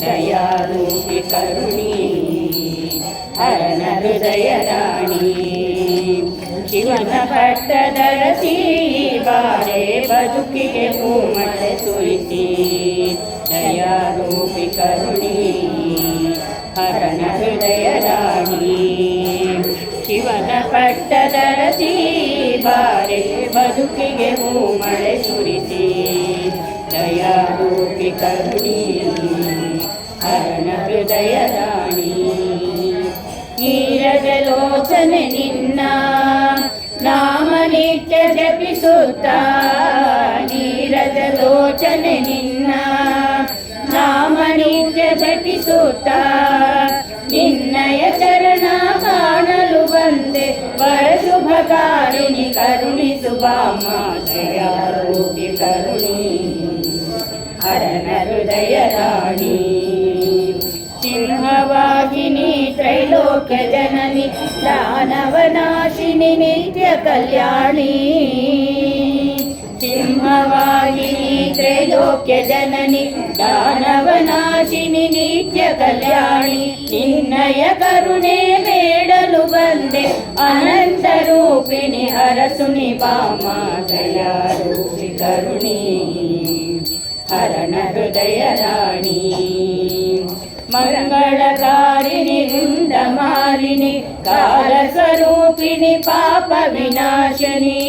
ದಯಾರೂಪಿ ಕರುಣಿ ಹರನ ಹೃದಯ ರಾಣಿ ಶಿವನ ಪಟ್ಟದರಸಿ ಬಾರೆ ಬದುಕಿಗೆ ಹೂಮಳೆ ಸುರಿಸಿ ದಯಾರೂಪಿ ಕರುಣಿ ಹರನ ಹೃದಯ ರಾಣಿ ಶಿವನ ಪಟ್ಟದರಸಿ ಬಾರೆ ಬದುಕಿಗೆ ಹೂಮಳೆ ಸುರಿಸಿ ದಯಾರೂಪಿ ಕರುಣಿ ಹರನ ಹೃದಯ ರಾಣಿ ನೀರದ ಲೋಚನೆ ನಿನ್ನ ನಾಮ ನಿತ್ಯ ಜಪಿಸುತ್ತ ನೀರದ ಲೋಚನೆ ನಿನ್ನ ನಾಮ ನಿತ್ಯ ಜಪಿಸುತ್ತ ನಿನ್ನಯ ಚರಣ ಕಾಣಲು ಬಂದೆ ವರ ಶುಭಕಾರಿಣಿ ಕರುಣಿಸು ಬಾಮ ದಯಾರೂಪಿ ಕರುಣಿ ಹರನ ಹೃದಯ ರಾಣಿ ಸಿಂಹವಾಗಿನಿ ತ್ರೈಲೋಕ್ಯ ಜನನಿ ದಾನವನಾಶಿನಿ ನಿತ್ಯ ಕಲ್ಯಾಣಿ ಸಿಂಹವಾಗಿನಿ ತ್ರೈಲೋಕ್ಯ ಜನನಿ ದಾನವನಾಶಿನಿ ನಿತ್ಯ ಕಲ್ಯಾಣಿ ನಿನ್ನಯ ಕರುಣೆ ಬೇಡಲು ಬಂದೆ ಅನಂತ ರೂಪಿಣಿ ಹರಸುನಿ ಬಾಮ ದಯಾರೂಪಿ ಕರುಣಿ ಹರನ ಹೃದಯ ರಾಣಿ ಮಂಗಳಕಾರಿಣಿ ರುಂಡಮಾಲಿನಿ ಕಾಲ ಸ್ವರೂಪಿಣಿ ಪಾಪ ವಿನಾಶಿನಿ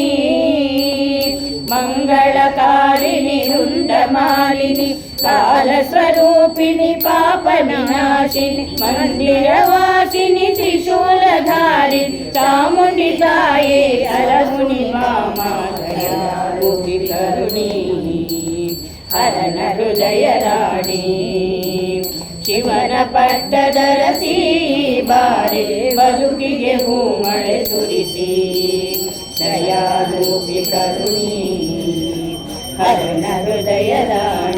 ಮಂಗಳಕಾರಿಣಿ ರುಂಡಮಾಲಿನಿ ಕಾಲ ಸ್ವರೂಪಿಣಿ ಪಾಪ ವಿನಾಶಿನಿ ಮಂದಿರವಾಸಿನಿ ತ್ರಿಶೂಲಧಾರಿ ಚಾಮುಂಡಿ ತಾಯೇ ಹರಸುನಿ ಬಾಮ ದಯಾರೂಪಿ ಕರುಣಿ ಹರನ ಹೃದಯ ರಾಣಿ ಶಿವನ ಪಟ್ಟದರಸಿ ಬಾರೆ ಬದುಕಿಗೆ ಹೂಮಳೆ ಸುರಿಸಿ ದಯಾರೂಪಿ ಕರುಣಿ ಹರನ ಹೃದಯ ರಾಣಿ